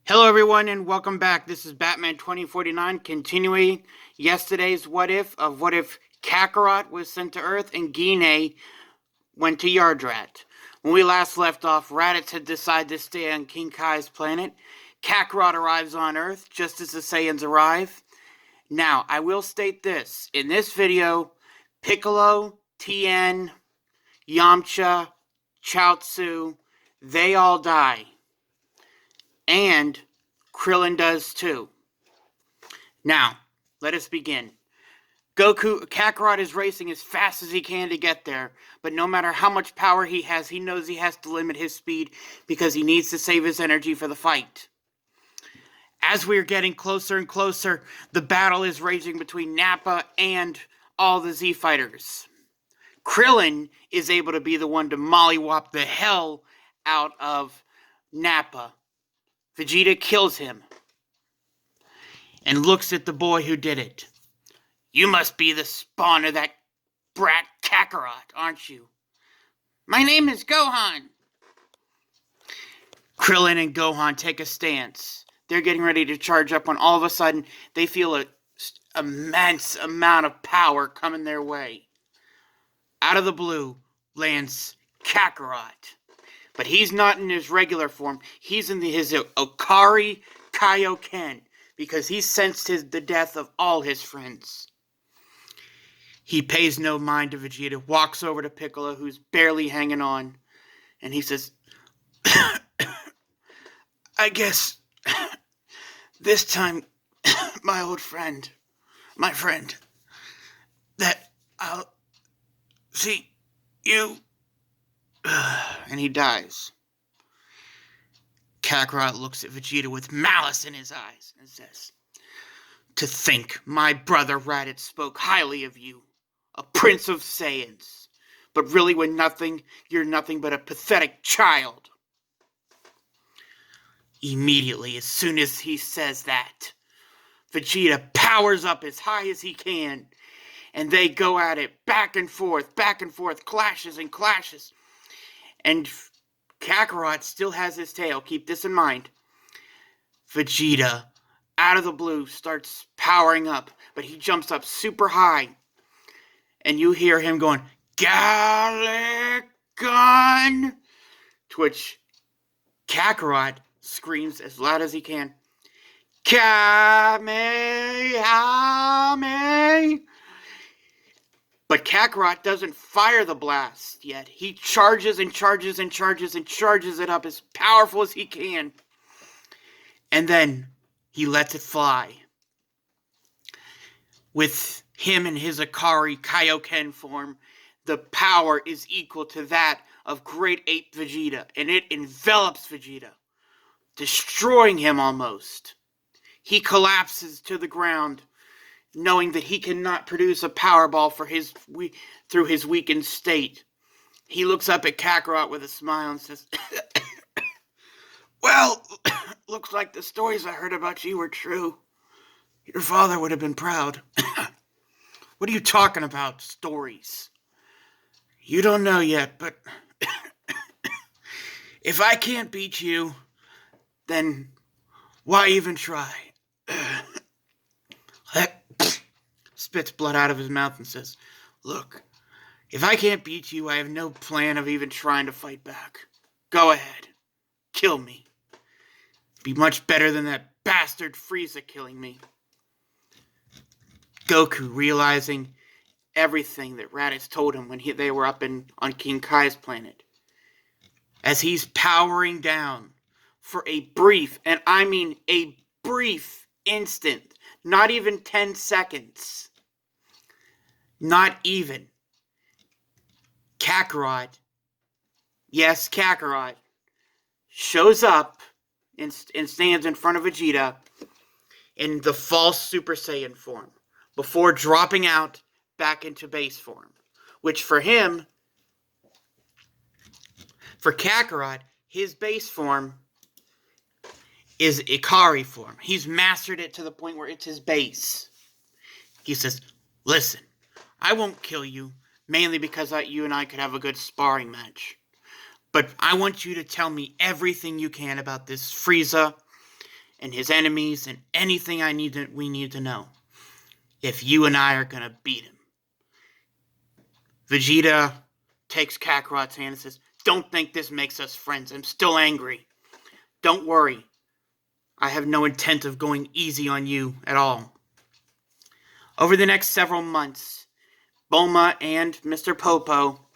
Hello, everyone, and welcome back. This is Batman 2049, continuing yesterday's what if Kakarot was sent to Earth and Gine went to Yardrat. When we last left off, Raditz had decided to stay on King Kai's planet. Kakarot arrives on Earth just as the Saiyans arrive. Now, I will state this. In this video, Piccolo, Tien, Yamcha, Chaozu, they all die. And Krillin does too. Now, let us begin. Kakarot is racing as fast as he can to get there, but no matter how much power he has, he knows he has to limit his speed because he needs to save his energy for the fight. As we are getting closer and closer, the battle is raging between Nappa and all the Z fighters. Krillin is able to be the one to mollywop the hell out of Nappa. Vegeta kills him and looks at the boy who did it. You must be the spawn of that brat Kakarot, aren't you? My name is Gohan. Krillin and Gohan take a stance. They're getting ready to charge up when all of a sudden they feel an immense amount of power coming their way. Out of the blue lands Kakarot. But he's not in his regular form. He's in his Okari Kaioken, because he sensed the death of all his friends. He pays no mind to Vegeta, walks over to Piccolo, who's barely hanging on, and he says, I guess this time, my friend, that I'll see you. And he dies. Kakarot looks at Vegeta with malice in his eyes and says, To think my brother Raditz spoke highly of you, a prince of Saiyans, but really you're nothing but a pathetic child. Immediately, as soon as he says that, Vegeta powers up as high as he can, and they go at it back and forth, clashes and clashes. And Kakarot still has his tail. Keep this in mind. Vegeta, out of the blue, starts powering up, but he jumps up super high. And you hear him going, Gallic Gun! To which Kakarot screams as loud as he can, Kamehameha! But Kakarot doesn't fire the blast yet. He charges and charges and charges and charges it up as powerful as he can. And then he lets it fly. With him in his Akari Kaioken form, the power is equal to that of Great Ape Vegeta. And it envelops Vegeta, destroying him almost. He collapses to the ground, knowing that he cannot produce a power ball through his weakened state. He looks up at Kakarot with a smile and says, Well, looks like the stories I heard about you were true. Your father would have been proud. What are you talking about, stories? You don't know yet, but if I can't beat you, then why even try? Spits blood out of his mouth and says, Look, if I can't beat you, I have no plan of even trying to fight back. Go ahead. Kill me. Be much better than that bastard Frieza killing me. Goku, realizing everything that Raditz told him when they were up on King Kai's planet, as he's powering down for a brief, and I mean a brief instant, not even 10 seconds, not even, Kakarot, yes, Kakarot, shows up and stands in front of Vegeta in the false Super Saiyan form, before dropping out back into base form, which for Kakarot, his base form is Ikari form. He's mastered it to the point where it's his base. He says, Listen, I won't kill you, mainly because you and I could have a good sparring match. But I want you to tell me everything you can about this Frieza, and his enemies and anything we need to know if you and I are going to beat him. Vegeta takes Kakarot's hand and says, "Don't think this makes us friends. I'm still angry. Don't worry. I have no intent of going easy on you at all." Over the next several months, Bulma and Mr. Popo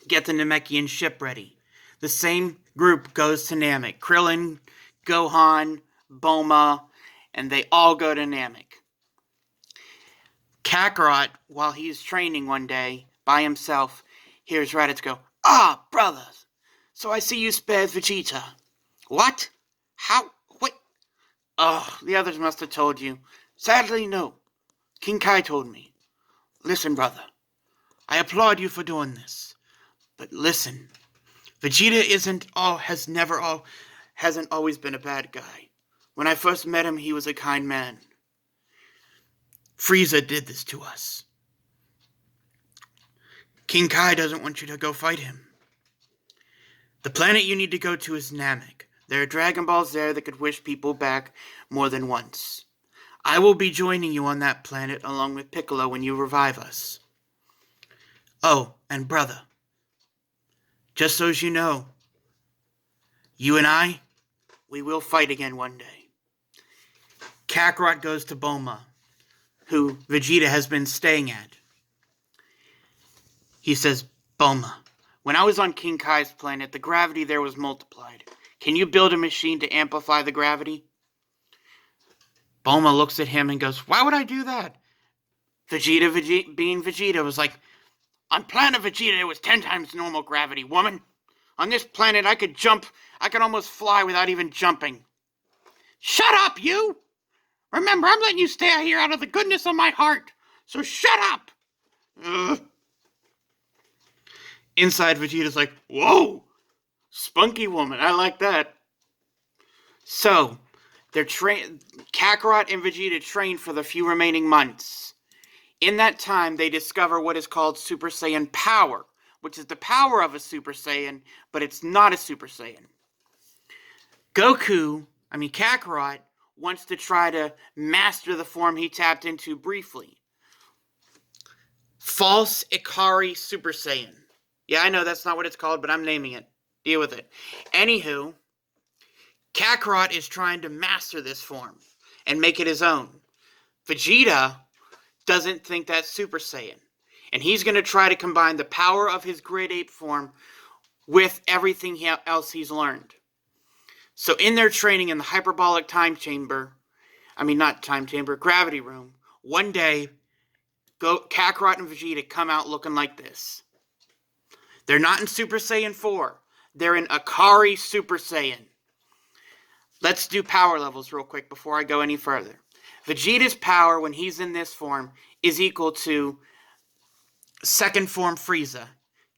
get the Namekian ship ready. The same group goes to Namek. Krillin, Gohan, Bulma, and they all go to Namek. Kakarot, while he's training one day by himself, hears Raditz go, "Ah, brothers, so I see you spared Vegeta." "What? How? What?" "Oh, the others must have told you." "Sadly, no. King Kai told me." "Listen, brother, I applaud you for doing this. But listen, Vegeta hasn't always been a bad guy. When I first met him, he was a kind man. Frieza did this to us. King Kai doesn't want you to go fight him. The planet you need to go to is Namek. There are Dragon Balls there that could wish people back more than once. I will be joining you on that planet along with Piccolo when you revive us. Oh, and brother, just so as you know, you and I, we will fight again one day." Kakarot goes to Bulma, who Vegeta has been staying at. He says, "Bulma, when I was on King Kai's planet, the gravity there was multiplied. Can you build a machine to amplify the gravity?" Bulma looks at him and goes, "Why would I do that?" Vegeta being Vegeta, was like, "On planet Vegeta, it was 10 times normal gravity, woman. On this planet, I could jump. I could almost fly without even jumping." "Shut up, you! Remember, I'm letting you stay out here out of the goodness of my heart. So shut up!" Ugh. Inside, Vegeta's like, "Whoa! Spunky woman, I like that." So, Kakarot and Vegeta train for the few remaining months. In that time, they discover what is called Super Saiyan power, which is the power of a Super Saiyan, but it's not a Super Saiyan. Kakarot, wants to try to master the form he tapped into briefly. False Ikari Super Saiyan. Yeah, I know that's not what it's called, but I'm naming it. Deal with it. Anywho, Kakarot is trying to master this form and make it his own. Vegeta doesn't think that's Super Saiyan, and he's going to try to combine the power of his Great Ape form with everything else he's learned. So in their training in the hyperbolic gravity room, one day, Kakarot and Vegeta come out looking like this. They're not in Super Saiyan 4. They're in Ikari Super Saiyan. Let's do power levels real quick before I go any further. Vegeta's power when he's in this form is equal to second form Frieza.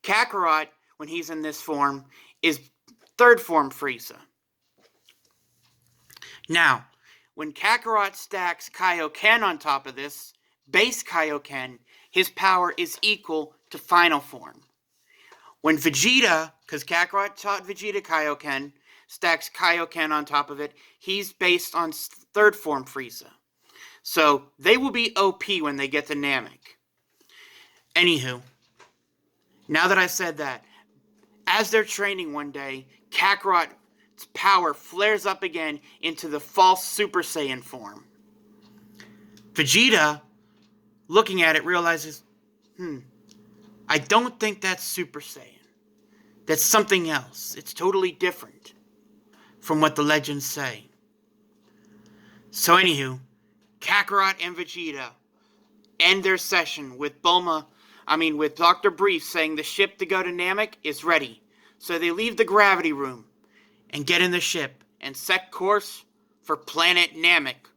Kakarot, when he's in this form, is third form Frieza. Now, when Kakarot stacks Kaioken on top of this, base Kaioken, his power is equal to final form. When Vegeta, because Kakarot taught Vegeta Kaioken, stacks Kaioken on top of it, he's based on third form Frieza. So, they will be OP when they get to Namek. Anywho, now that I said that, as they're training one day, Kakarot's power flares up again into the false Super Saiyan form. Vegeta, looking at it, realizes, I don't think that's Super Saiyan. That's something else. It's totally different from what the legends say. So anywho, Kakarot and Vegeta end their session with with Dr. Brief saying the ship to go to Namek is ready. So they leave the gravity room and get in the ship and set course for planet Namek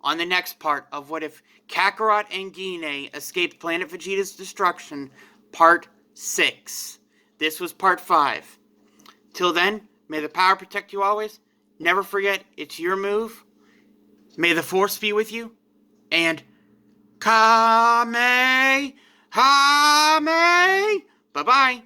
on the next part of What If Kakarot and Gine Escaped Planet Vegeta's Destruction, Part 6. This was Part 5. Till then, may the power protect you always. Never forget, it's your move. May the Force be with you. And Kamehameha! Bye-bye.